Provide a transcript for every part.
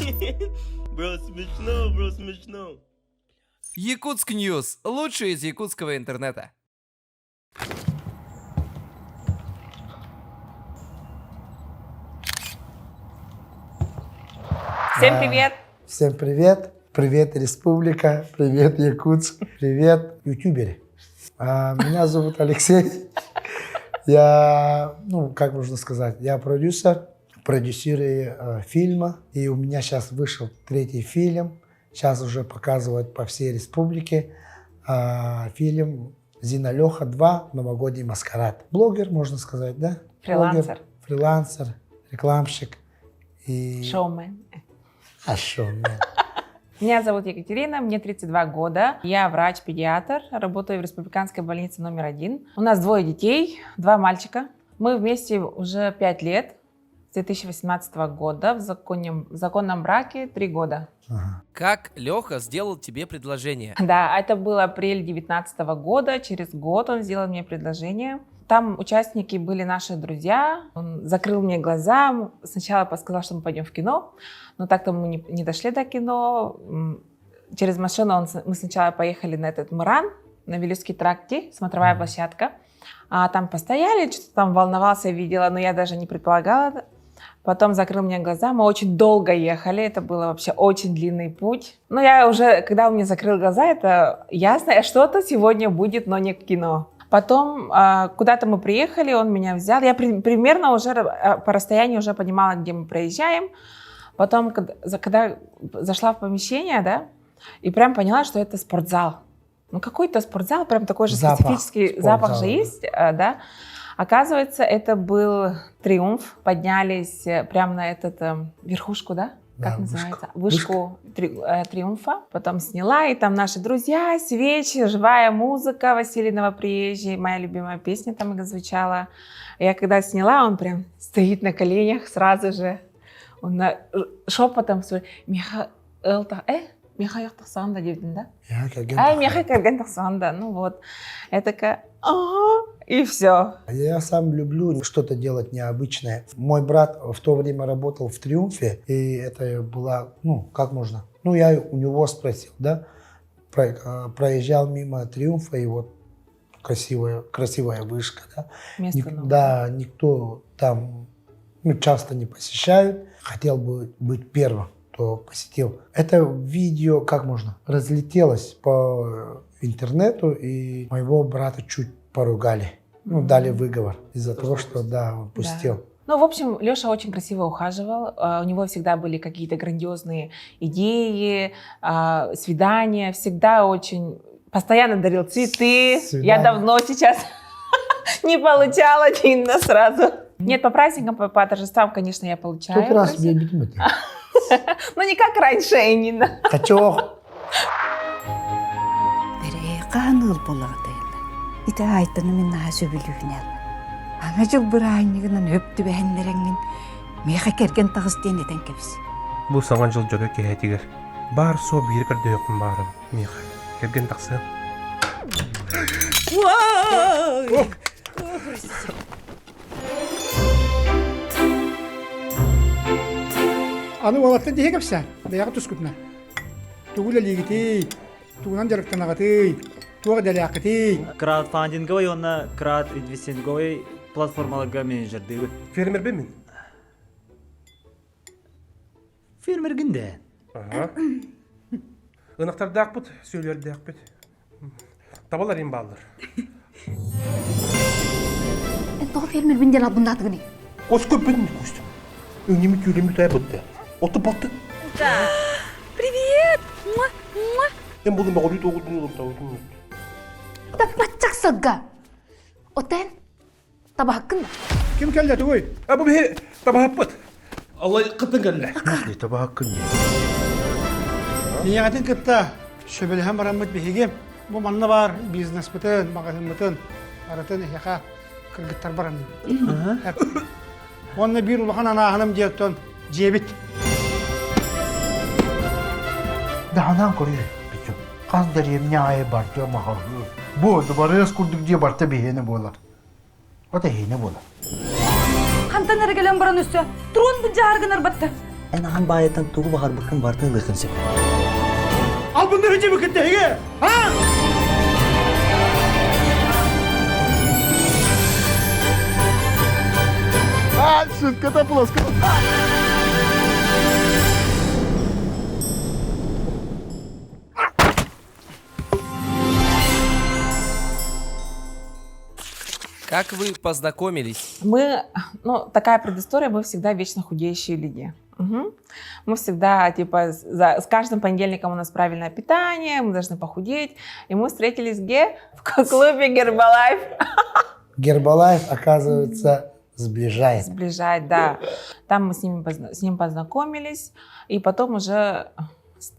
Бро, смешно, смешно. Якутск Ньюс. Лучшее из якутского интернета. Всем привет! Всем привет! Привет, Республика! Привет, Якутск! Привет, ютуберы! Меня зовут Алексей. Я, как можно сказать, я продюсирую фильма. И у меня сейчас вышел 3-й фильм. Сейчас уже показывают по всей республике. Фильм «Зина Леха 2. Новогодний маскарад». Блогер, можно сказать, да? Фрилансер. Блогер, фрилансер, рекламщик. И... Шоумен. Шоумен. Меня зовут Екатерина, мне 32 года. Я врач-педиатр, работаю в Республиканской больнице номер 1. У нас 2 детей, 2 мальчика. Мы вместе уже 5 лет, с 2018 года, в законном браке 3 года. Ага. Как Леха сделал тебе предложение? Да, это был апрель 2019 года, через год он сделал мне предложение. Там участники были наши друзья, он закрыл мне глаза, сначала сказал, что мы пойдем в кино, но так-то мы не дошли до кино. Через машину мы сначала поехали на этот Муран, на Вилюйский тракте, смотровая площадка. А там постояли, что-то там волновался, видела, но я даже не предполагала. Потом закрыл мне глаза, мы очень долго ехали, это был вообще очень длинный путь. Но я уже, когда он мне закрыл глаза, это ясно, что-то сегодня будет, но не в кино. Потом куда-то мы приехали, он меня взял. Я примерно уже по расстоянию уже понимала, где мы проезжаем. Потом, когда зашла в помещение, да, и прям поняла, что это спортзал. Ну, какой-то спортзал, прям такой же специфический запах же есть, да. Оказывается, это был Триумф. Поднялись прямо на эту верхушку, да? Как называется? Вышку Триумфа. Потом сняла, и там наши друзья, свечи, живая музыка Василий Новоприезжий. Моя любимая песня там звучала. Я когда сняла, он прям стоит на коленях сразу же. Он шепотом говорит: Михаил Тахсанда, да? Михаил Тахсанда. Ну вот. Я такая: ага. И все. Я сам люблю что-то делать необычное. Мой брат в то время работал в «Триумфе», и это было, как можно? Я у него спросил, да, проезжал мимо «Триумфа», и вот красивая вышка, да. Место новое. Да, никто там часто не посещает. Хотел бы быть первым, кто посетил. Это видео, как можно, разлетелось по интернету, и моего брата чуть поругали. Дали выговор из-за того, что, он пустил. Да. Ну, в общем, Леша очень красиво ухаживал. У него всегда были какие-то грандиозные идеи, свидания. Всегда очень... Постоянно дарил цветы. Я давно сейчас не получала Дина сразу. Нет, по праздникам, по торжествам, конечно, я получаю. Как раз мне видимо. Ну, не как раньше, Нина. Хочу. Ita айтаны мен наға сөбілігінен. Аңа жыл бір айнығынан өпті бәхінлеріңін меха керген тағыстен етен кепсі. Бұл саңан жыл жөгі кейтігер. Бар со бір кірді өкім барым. Меха керген тақсы. Аны олаттан дей кепсі, бәяғы тұс күтіні. Туғыл әлігітей, туғынан жарықтан ағатый. Краудфандинговый, оны краудинвестинговый платформаларға менеджердегі. Фермер бе мен? Фермерген де. 은ақтарды ақпыт, сөйлерді ақпыт. Табалар ең балылар. Тоғы фермер бен дел абында атығыны. Қос көп бен көстім. Өнемі көлемі тая бұдды. Оты баты. Привет! Мен бұлым бағылы тоғылдың ұлым. Таппатчақ сылға. Отен, таба хаққын да. Кім кәлді өй? Бұл бе таба хақпыт. Аллай қыттың кәлді. Не таба хаққын не? Ниятын кітті шөбеліген барамыд бейгем. Бұл манна бар бизнес бұтын, мағазин бұтын. Аратын яқа кіргіттар барамын. Онны бір ұлған анағыным дектон жебіт. Дағанан көрі. Қаз дәрем айы барды мағалы. Болды, барыз күрдік де барты бейені болар. Ота хейіне болар. Қантан әргелен баран өсі, тұрон бұнжа арғын арбатты. Enahan bayatan tuğu bakar bakın bartın lıkınsın. Al bunu önce bir kıtta hige. Ha? Шутка-то плоско. Как вы познакомились? Ну, такая предыстория, мы всегда вечно худеющие люди. Мгм. Мы всегда, типа, с каждым понедельником у нас правильное питание, мы должны похудеть. И мы встретились где? В клубе Гербалайф. Гербалайф, оказывается, сближает. Сближать, да. Там мы с ним познакомились, и потом уже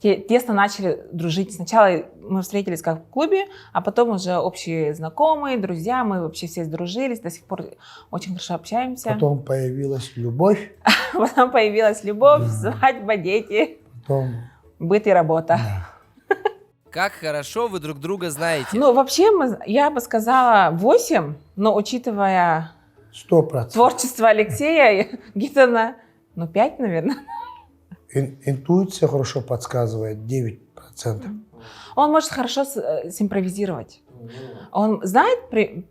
тесно начали дружить. Сначала мы встретились как в клубе, а потом уже общие знакомые, друзья, мы вообще все сдружились, до сих пор очень хорошо общаемся. Потом появилась любовь. Потом появилась любовь, свадьба, дети, Потом... быт и работа. Да. Как хорошо вы друг друга знаете? Ну, вообще, я бы сказала 8, но учитывая 100%. творчество Алексея, где-то на 5, наверное. Интуиция хорошо подсказывает, 9%. Он может хорошо симпровизировать. Он знает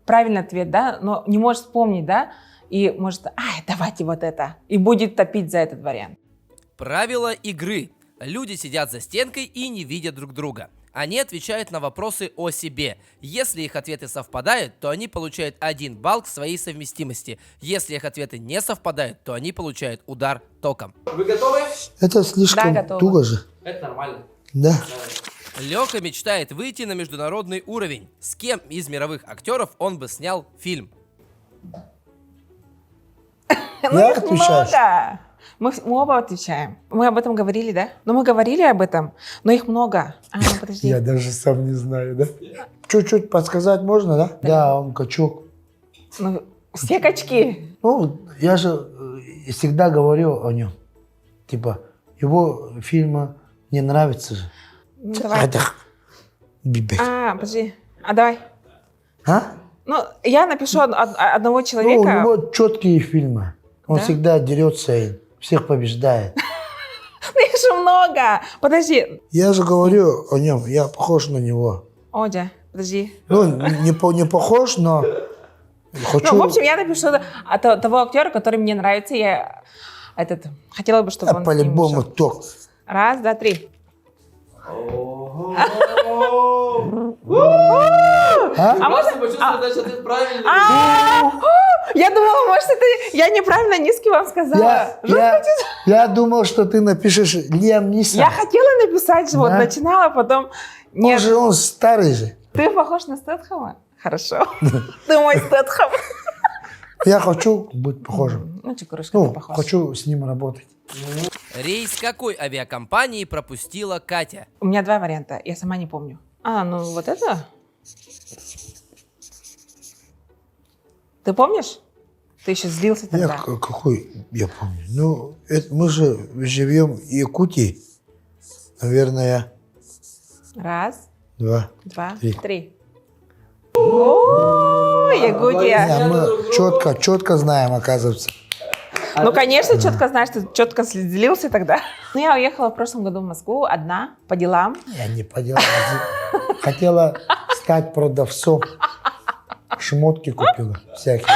правильный ответ, да, но не может вспомнить, да, и может, давайте вот это, и будет топить за этот вариант. Правила игры. Люди сидят за стенкой и не видят друг друга. Они отвечают на вопросы о себе. Если их ответы совпадают, то они получают 1 балл к своей совместимости. Если их ответы не совпадают, то они получают удар током. Вы готовы? Это слишком готова. туго же. Это нормально. Да. Лёха мечтает выйти на международный уровень. С кем из мировых актеров он бы снял фильм? Ну, Я их отвечаю. много. Мы оба отвечаем. Мы об этом говорили, да? Ну, мы говорили об этом, но их много. Ну подожди. Я даже сам не знаю, да? Чуть-чуть подсказать можно, да? Да, он качок. Ну, все качки. Ну, я же всегда говорю о нем. Типа, его фильмы не нравятся же. Ну, давай. Бибек. Подожди. Давай. А? Ну, я напишу одного Ну, человека. у него четкие фильмы. Он Да? всегда дерется и всех побеждает. Ну, их же много. Подожди. Я же говорю о нем, я похож на него. Одя, подожди. Ну, не похож, но хочу... Ну, в общем, я напишу того актера, который мне нравится. Я хотела бы, чтобы он с ним по-любому вышел. ток. 1, 2, 3. А можно? Я думала, может, это я неправильно низкий вам сказала. Я думал, что ты напишешь Лиам Нисон. Я хотела написать же, вот Да? начинала, потом... Нет, Он старый же. ты похож на Стэтхэма? Хорошо. Ты мой Стэтхэм. Я хочу быть похожим. Ну, Чукурушка, ты Ну, похож. хочу с ним работать. Рейс какой авиакомпании пропустила Катя? У меня 2 варианта, я сама не помню. Ну вот это? Ты помнишь? Ты еще злился тогда. Какой, я помню. Ну, мы же живем в Якутии. Наверное, 1, 2. 2, Три. 3. О, Якутия. Не, мы четко знаем, оказывается. Ну, конечно, четко знаешь, ты четко злился тогда. Ну, я уехала в прошлом году в Москву одна, по делам. Я не по делам. Хотела стать продавцом. Шмотки купила всякие.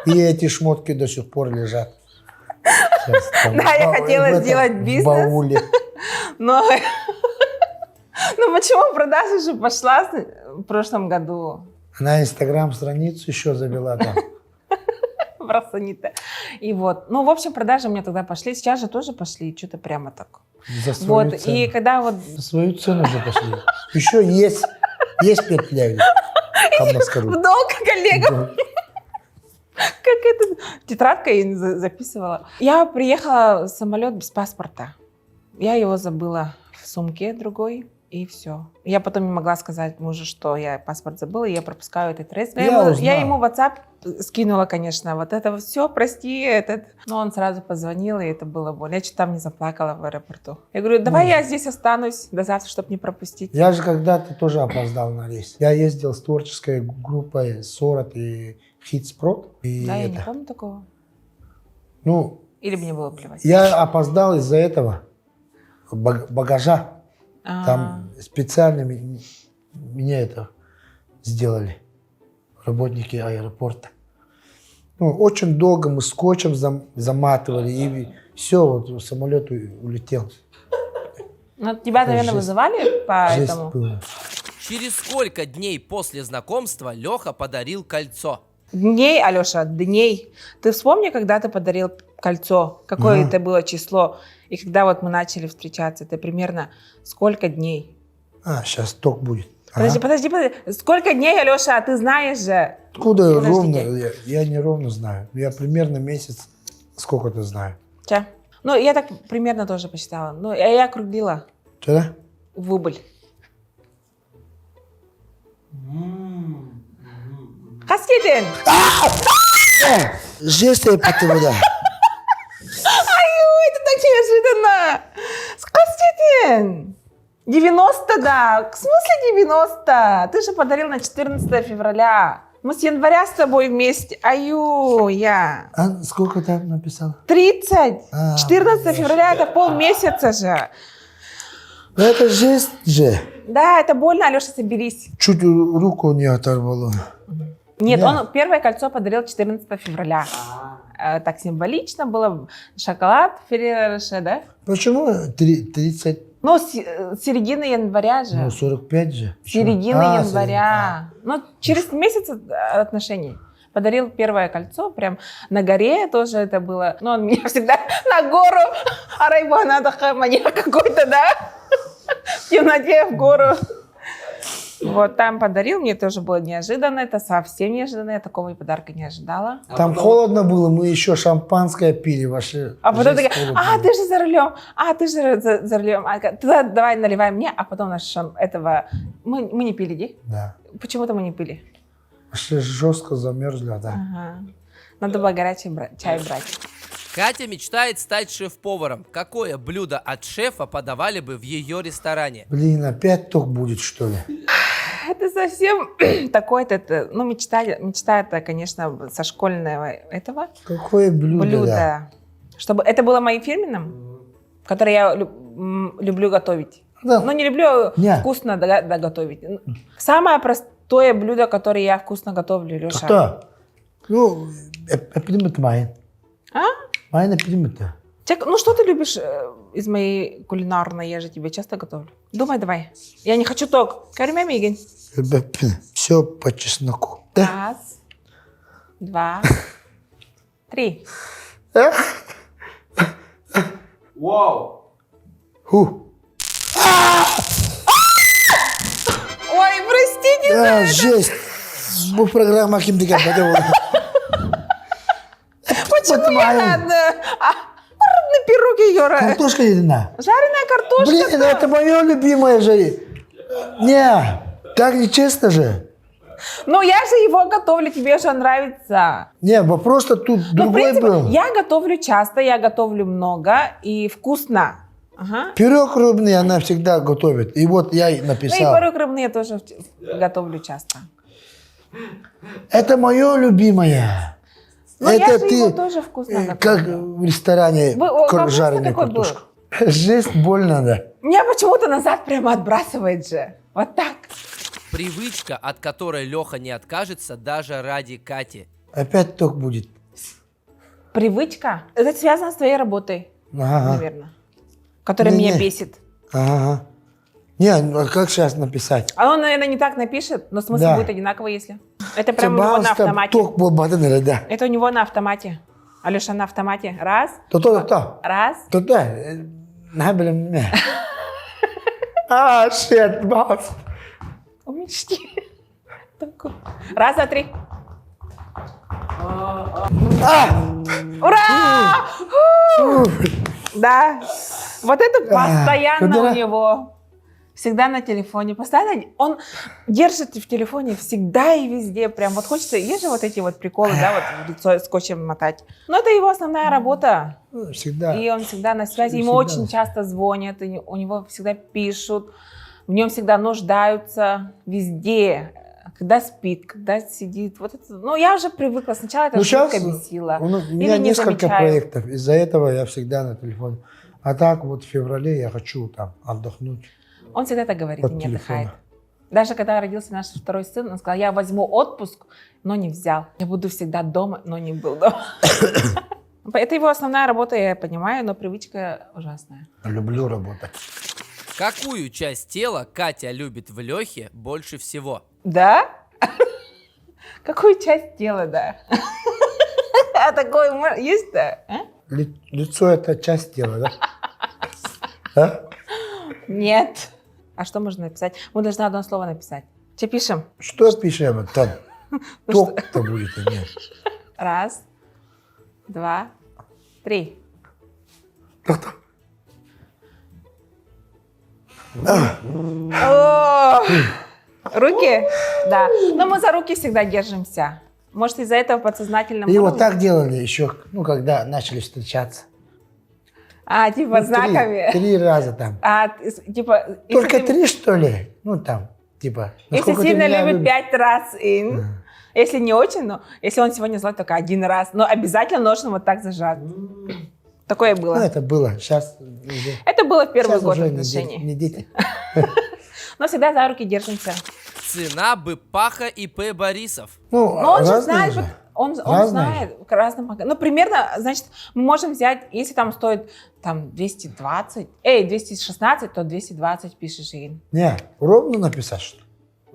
И эти шмотки до сих пор лежат. Сейчас там Да, я хотела сделать в бизнес. бауле. Но... Ну, почему продажа же пошла в прошлом году? Она инстаграм-страницу еще завела там. Просто не то. И вот. Ну, в общем, продажи у меня тогда пошли. Сейчас же тоже пошли. Что-то прямо так. За свою Вот. цену. И когда вот... За свою цену же пошли. Еще есть петля. Там на скору. В долг коллегам. Как это? Тетрадкой записывала. Я приехала в самолет без паспорта. Я его забыла в сумке другой. И все. Я потом не могла сказать мужу, что я паспорт забыла, и я пропускаю этот рейс. Я ему в WhatsApp скинула, конечно, вот это все, прости, Но он сразу позвонил, и это было больно. Я что-то там не заплакала в аэропорту. Я говорю, давай я здесь останусь до завтра, чтобы не пропустить. Я же когда-то тоже опоздал на рейс. Я ездил с творческой группой Сорот и Хитспрот. Да, я не помню такого. Ну, Или мне было плевать? Я опоздал из-за этого багажа. Там специально меня это сделали, работники аэропорта. Ну, очень долго мы скотчем заматывали, и все, вот самолет улетел. Ну, тебя, наверное, жесть. вызывали по Жесть этому? была. Через сколько дней после знакомства Леха подарил кольцо? Дней, Алеша, дней. Ты вспомни, когда ты подарил кольцо, какое это было число, и когда вот мы начали встречаться, это примерно сколько дней? Сейчас ток будет. Подожди. Сколько дней, Алеша, ты знаешь же? Откуда Подождите. ровно? Я не ровно знаю. Я примерно месяц сколько-то знаю. Ча? Ну, я так примерно тоже посчитала. Ну, я округлила Что? в убыль. Хаскетин! Жесть я вода. Ой, это так неожиданно! Хаскетин! 90, да. В смысле 90? Ты же подарил на 14 февраля. Мы с января с тобой вместе. Я. А сколько там написал? 30. 14 февраля это полмесяца же. Это жесть же. Да, это больно, Алеша, соберись. Чуть руку не оторвало. Нет, Да. он первое кольцо подарил 14 февраля. Так символично было. Шоколад Ферреро Роше, да? Почему 30? Ну, с середины января же. Ну, 45 же. Середины января. Ну, через месяц отношений. Подарил первое кольцо, прям на горе тоже это было. Ну, он меня всегда на гору. Арайбана такая маньяк какой-то, да? В темноте в гору. Вот там подарил, мне тоже было неожиданно. Это совсем неожиданно, я такого и подарка не ожидала. Там холодно было, мы еще шампанское пили. Вообще, А потом жесть такая, холодно. ты же за рулем, ты же за рулем. Тогда давай наливай мне, а потом этого... Мы не пили, да? Да. Почему-то мы не пили. Вообще жестко замерзли, да. Ага. Надо было горячий чай брать. Катя мечтает стать шеф-поваром. Какое блюдо от шефа подавали бы в ее ресторане? Блин, опять ток будет, что ли? Это совсем такое-то, ну, мечта это, конечно, со школьного этого Какое блюдо, блюда. да. Чтобы это было моим фирменным, которое я люблю готовить. Да. Но не люблю Не. вкусно готовить. Самое простое блюдо, которое я вкусно готовлю, Леша. Что? Ну, эпидемит майн. А? Майн эпидемит. Ну, что ты любишь из моей кулинарной? Я же тебе часто готовлю. Думай, давай. Я не хочу ток. Кариме мигин. Все по чесноку. Да? Раз, два, три. Ху. Ой, простите. Да, жесть. Мы программа кем-то Почему я на пироге, Юра? Картошка едина. Жареная картошка. Блин, это мое любимое же. Не, так нечестно же. Ну, я же его готовлю, тебе же нравится. Не, вопрос-то тут Ну, в другой принципе, был. я готовлю часто, я готовлю много и вкусно. Ага. Пирог рыбный она всегда готовит. И вот я и Ну, и написал. пирог рыбный я тоже готовлю часто. Это мое любимое. Но это я же ты, его тоже вкусно готовлю. как в ресторане вопрос жареную такой был. картошку. Жесть больно, да. Меня почему-то назад прямо отбрасывает же. Вот так. Привычка, от которой Леха не откажется даже ради Кати. Опять ток будет. Привычка. Это связано с твоей работой, Ага. наверное. Которая Не-не. меня бесит. Ага. Не, ну, а как сейчас написать? А он, наверное, не так напишет, но смысл Да. будет одинаковый, если. Это прям у него на автомате. Ток был баден, да. Это у него на автомате. Алеша, на автомате. Раз. То. Раз. То. Набелем мне. Шет, баф. Умнички. Раз, два, три. Ура! Да. Вот это постоянно куда? у него. Всегда на телефоне. Постоянно он держит в телефоне всегда и везде. Прям вот хочется, есть же вот эти вот приколы, да, вот в лицо скотчем мотать. Но это его основная работа. Всегда. И он всегда на связи. Ему Всегда. очень часто звонят, у него всегда пишут, в нем всегда нуждаются везде. когда спит, когда сидит. Вот это, ну, я уже привыкла. Сначала это Ну, жутко сейчас бесило. у Или меня не несколько замечаю. проектов. Из-за этого я всегда на телефоне. А так вот в феврале я хочу там отдохнуть Он всегда так говорит, от и не телефона. отдыхает. Даже когда родился наш второй сын, он сказал, я возьму отпуск, но не взял. Я буду всегда дома, но не был дома. Это его основная работа, я понимаю, но привычка ужасная. Люблю работать. Какую часть тела Катя любит в Лехе больше всего? Да? Какую часть тела, да? А такое есть-то? Лицо — это часть тела, да? А? Нет. А что можно написать? Мы должны одно слово написать. Что пишем? Что пишем? Там ток-то будет, а нет. Раз, два, три. О, руки? Да. Но мы за руки всегда держимся. Может, из-за этого подсознательно... И вот так делали еще, ну, когда начали встречаться. А, типа Ну, знаками. Три раза там. А, типа... Только если ты- три, что ли? Ну, там, типа. Если насколько ты сильно меня любит любишь. 5 раз in. Если не очень, но если он сегодня злой, только один раз. Но обязательно нужно вот так зажать. Такое Ну, было. это было. Сейчас уже. Это было в первый Сейчас год уже отношений. не дети. Но всегда за руки держимся. Цена бы Паха и П. Борисов. Ну, Но он же разные знает, же. он Разные знает к разным магазинам. Ну, примерно, значит, мы можем взять, если там стоит там 216, то 220 пишешь им. Не, ровно написать, что?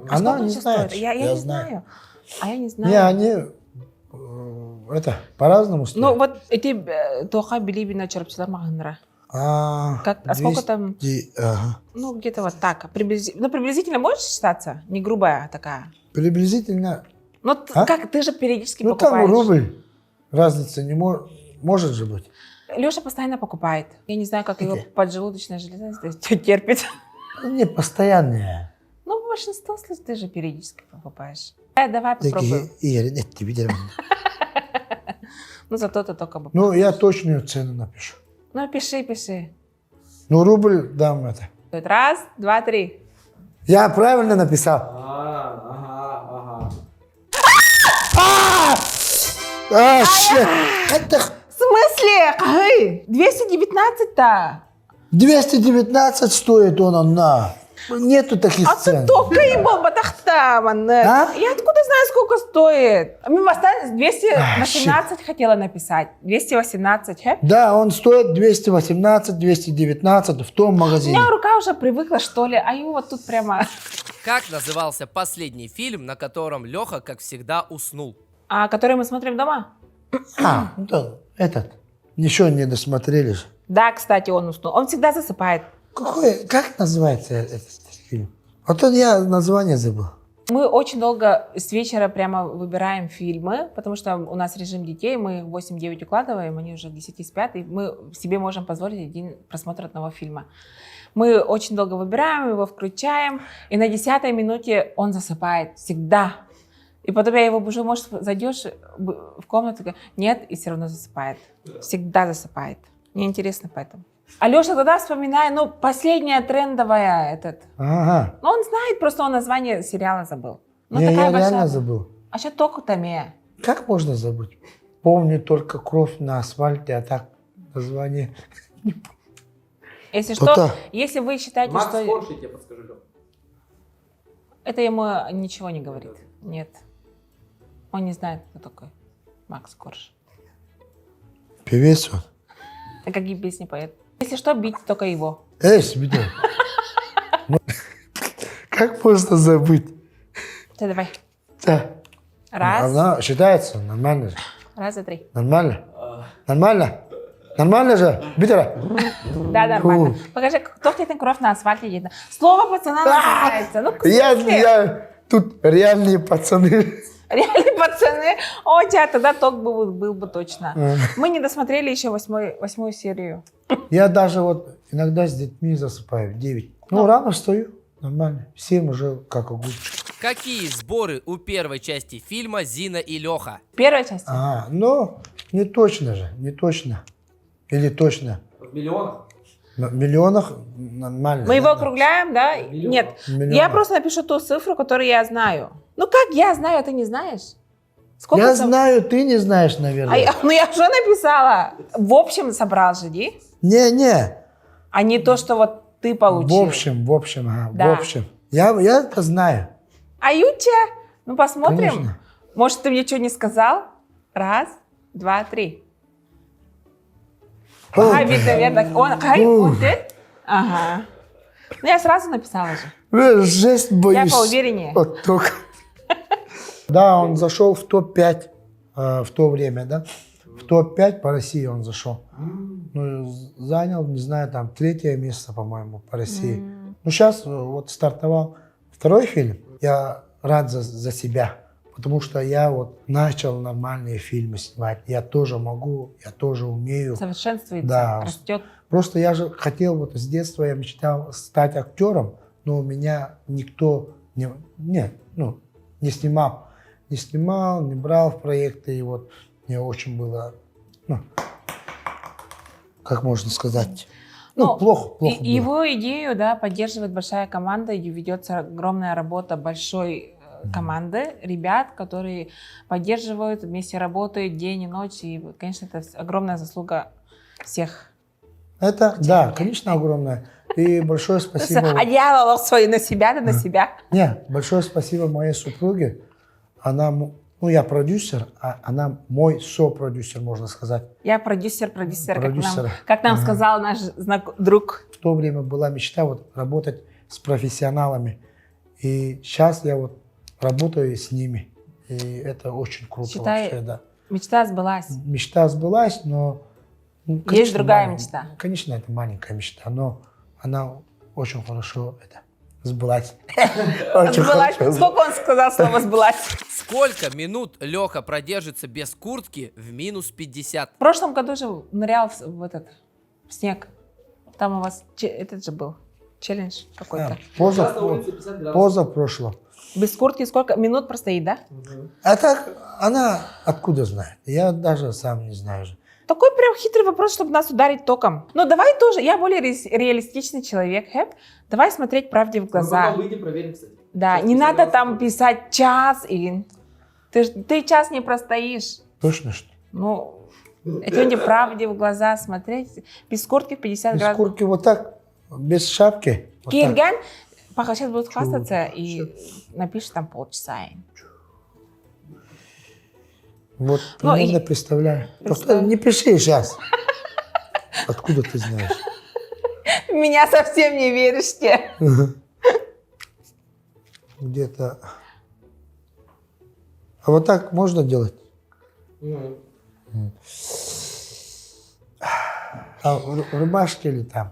А Она сколько не сейчас знает. стоит? Я не знаю. А я не знаю. Не, они это по-разному стоят. Ну, вот эти тоха билибина чарапчилар магазинра. А сколько там? 200, ага. Ну, где-то вот так. Ну, приблизительно можешь считаться? Не грубая такая. Приблизительно. Ну, А? как ты же периодически Ну, там покупаешь. рубль. Разница не может же быть. Леша постоянно покупает. Я не знаю, как его Окей. поджелудочная железа терпит. Не постоянные. Ну, большинство случаев ты же периодически покупаешь. Давай попробуем. Игорь, нет, тебе дерьмо. Ну, зато ты только бы... Ну, я точную цену напишу. Ну, пиши. Ну, рубль дам это. Раз, два, три. Я правильно написал? Щет! Это В смысле? Ай, 219-то. 219 стоит он на. Нету таких А цен. ты только ебал батахтаман. А? Я откуда знаю, сколько стоит? Мы остались 218 хотела написать. 218, хэ? Да, он стоит 218, 219 в том У магазине. меня рука уже привыкла, что ли, а его вот тут прямо... Как назывался последний фильм, на котором Леха, как всегда, уснул? А который мы смотрим дома? Ну да, этот. Еще не досмотрели же. Да, кстати, он уснул. Он всегда засыпает. Как называется этот фильм? А то я название забыл. Мы очень долго с вечера прямо выбираем фильмы, потому что у нас режим детей, мы их в 8-9 укладываем, они уже к 10 спят, и мы себе можем позволить один просмотр одного фильма. Мы очень долго выбираем, его включаем, и на 10-й минуте он засыпает всегда. И потом я его бужу, может, зайдешь в комнату, нет, и все равно засыпает. Всегда засыпает. Мне интересно поэтому. Алеша тогда вспоминаю, ну, последняя трендовая этот. Ага. Ну, он знает, просто он название сериала забыл. Ну, Не, такая я большая... реально забыл. А что только там я? Как можно забыть? Помню только кровь на асфальте, а так название. Если То-то. что, если вы считаете, что... я тебе подскажу, Лёх. Это ему ничего не говорит. Нет. Он не знает, кто такой Макс Корж. Певец он. А какие песни поет? Если что, бить только его. Эй, Сбида. Как можно забыть? Все, давай. Да. Раз, Она считается нормально же. раз, два, три. Нормально? Нормально? Нормально же? Битера? Да, нормально. Покажи, кто тебе кровь на асфальте едет. Слово пацана называется. Ну, в смысле? Я тут реальные пацаны. Реальные пацаны. О, у тебя тогда ток был бы точно. Мы не досмотрели еще восьмую серию. Я даже вот иногда с детьми засыпаю в 9. Ну, рано встаю. Нормально. 7 уже как огурчик. Какие сборы у первой части фильма «Зина и Леха»? Первая часть. Ну, не точно же, не точно. Или точно? В миллионах? В миллионах нормально. Мы его да? округляем, да? Нет. В миллионах. Я просто напишу ту цифру, которую я знаю. Ну как я знаю, а ты не знаешь? Сколько Я там- знаю, ты не знаешь, наверное. Ну я уже написала. В общем собрал же, не? Не, А не то, что вот ты получил. в общем, ага, Да. в общем. Я это знаю. А Юча? Ну посмотрим. Конечно. Может, ты мне что не сказал? Раз, два, три. Ага, видно, верно. Он, он ты? Ага. Ну я сразу написала же. Жесть боюсь. Я поувереннее. Вот только. Да, он зашел в топ-5 в то время, да. В топ-5 по России он зашел. Ну, занял, не знаю, там 3-е место, по-моему, по России. Ну, сейчас вот стартовал второй фильм. Я рад за себя, потому что я вот начал нормальные фильмы снимать. Я тоже могу, я тоже умею. Совершенствуется, Да. растет. Просто я же хотел, вот с детства я мечтал стать актером, но у меня никто не снимал. Не снимал, не брал в проекты. И вот мне очень было, как можно сказать, плохо было. Его идею, да, поддерживает большая команда, и ведется огромная работа большой команды ребят, которые поддерживают, вместе работают день и ночь. И, конечно, это огромная заслуга всех. Это, да, конечно, огромное. И большое спасибо. Одеяло свое на себя, да на себя. Не, большое спасибо моей супруге. Она, я продюсер, а она мой сопродюсер, можно сказать. Я продюсер, Продюсер. как нам сказал наш друг. В то время была мечта вот работать с профессионалами. И сейчас я вот работаю с ними. И это очень круто. Считай, вообще, да. мечта сбылась. Мечта сбылась, но... Есть другая мечта. Конечно, это маленькая мечта, но она очень хорошо сбылась. Сбылась. Сколько он сказал слово «сбылась»? Сколько минут Леха продержится без куртки в минус 50? В прошлом году же нырял в снег. Там у вас этот же был челлендж какой-то. Поза прошло. Без куртки сколько минут простоит, да? А так, она откуда знает? Я даже сам не знаю же. Такой прям хитрый вопрос, чтобы нас ударить током. Ну давай тоже, я более реалистичный человек, Хэп. Давай смотреть правде в глаза. проверим, кстати. Да, не надо там писать час или... Ты час не простоишь. Точно что? Ну, это не правде в глаза смотреть. Без куртки 50 Без градусов. куртки вот так, без шапки. Вот так. Кирган, пока сейчас будет хвастаться и напишет там полчаса. Вот Ну, примерно представляю. Только не пиши сейчас. Откуда ты знаешь? Меня совсем не веришь ты. Где-то... А вот так можно делать? А в рубашке или там?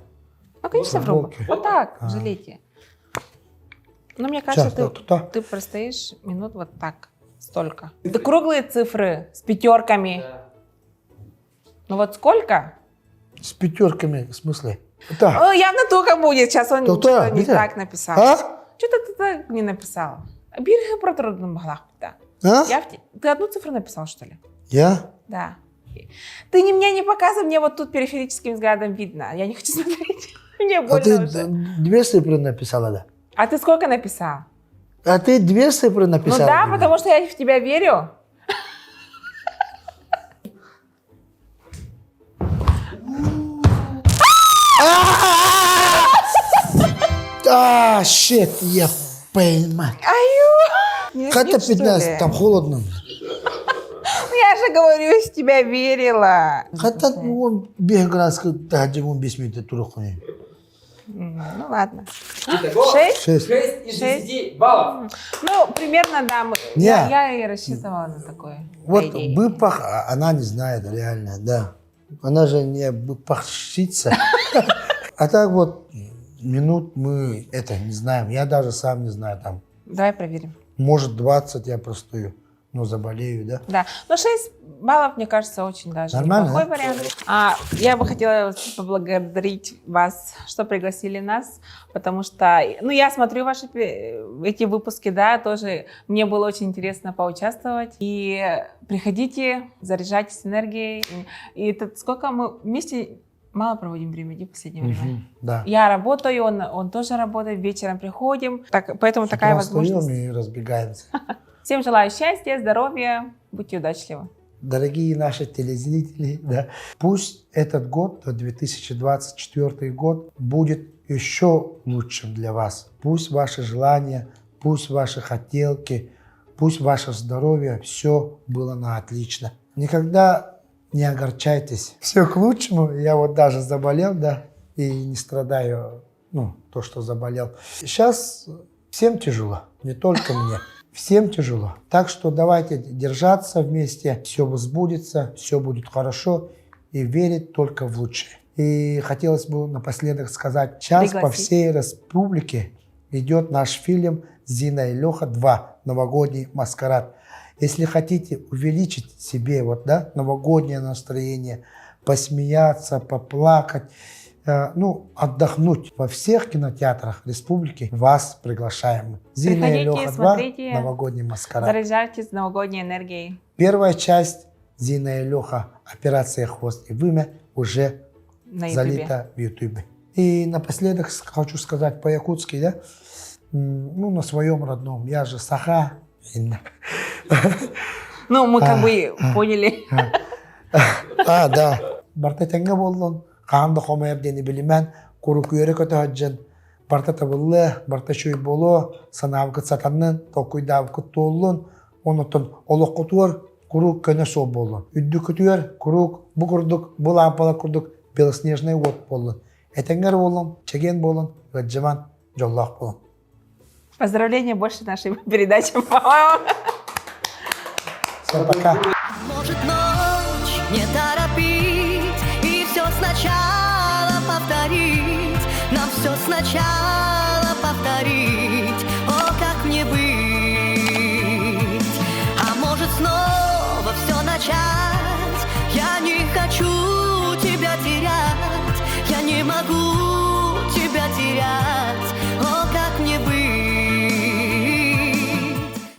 Ну, конечно, в Футболки. рубашке. Вот так, в жилете. Но мне кажется, Сейчас, ты простоишь минут вот так, столько. Это круглые цифры с пятерками. Ну вот сколько? С пятерками, в смысле? Да. О, явно только будет. Сейчас он Только, что-то не где? так написал. А? Что-то ты так не написал. Бирга про трудным балах. Да. А? Ты одну цифру написал, что ли? Я? Да. Ты мне не показывай, мне вот тут периферическим взглядом видно. Я не хочу смотреть. Мне А больно ты уже. 2 цифры написала, да? А ты сколько написал? А ты 2 цифры Ну написала? да, мне? потому что я в тебя верю. А, щит, я поймаю. Не Хотя спишь, что 15, ли? там холодно. Ну, я же говорю, я в тебя верила. Хотя он бегранский, да, он без меня турухуни. Ну ладно. Итого, 6? 6. 6 из Шесть. 10 баллов. Ну, примерно, да. Не. Я и рассчитывала на такое. Вот по идее. быпах, она не знает реально, да. Она же не быпахщица. А так вот, минут мы это не знаем. Я даже сам не знаю там. Давай проверим. Может 20 я простую, но заболею, да? Да. Но 6 баллов, мне кажется, очень даже Нормально, неплохой да? вариант. Я бы хотела поблагодарить вас, что пригласили нас, потому что, ну, я смотрю ваши эти выпуски, да, тоже мне было очень интересно поучаствовать. И приходите, заряжайтесь энергией. И это сколько мы вместе Мало проводим времени в последнее время. Да. Я работаю, он тоже работает, вечером приходим. Поэтому такая возможность. Встаем и разбегаемся. Всем желаю счастья, здоровья, будьте удачливы. Дорогие наши телезрители, да, пусть этот год, 2024 год, будет еще лучшим для вас. Пусть ваши желания, пусть ваши хотелки, пусть ваше здоровье, все было на отлично. Никогда не огорчайтесь. Все к лучшему. Я вот даже заболел, да, и не страдаю, то, что заболел. Сейчас всем тяжело, не только мне. Всем тяжело. Так что давайте держаться вместе, все возбудится, все будет хорошо и верить только в лучшее. И хотелось бы напоследок сказать, сейчас по всей республике идет наш фильм «Зина и Леха 2. Новогодний маскарад». Если хотите увеличить себе новогоднее настроение, посмеяться, поплакать, отдохнуть во всех кинотеатрах республики, вас приглашаем. Зина и Леха 2. Новогодний маскарад. Заряжайтесь новогодней энергией. Первая часть «Зина и Леха. Операция «Хвост и вымя» уже залита в Ютубе. И напоследок хочу сказать по-якутски, да? На своем родном. Я же Саха. Мы как бы поняли. Да. Бартатенге болдун. Қанды қомайыр дені білімен, құру күйері көті хаджын. Барта табылы, барта шөй болу, санавы күт сатанын, тоқуйдавы күт толын, онытын олық құтуыр, құру көне сол болу. Үдді күтуер, құру бұ күрдік, бұл апала күрдік, белоснежный от болу. Этенгер болun, чеген болun, ғаджыман, жоллақ болun. Поздравления больше нашей передачи, по-моему. Всем пока. Может, ночь не торопить и все сначала повторить, нам все сначала повторить, о, как мне быть. А может, снова все начать, я не хочу тебя терять, я не могу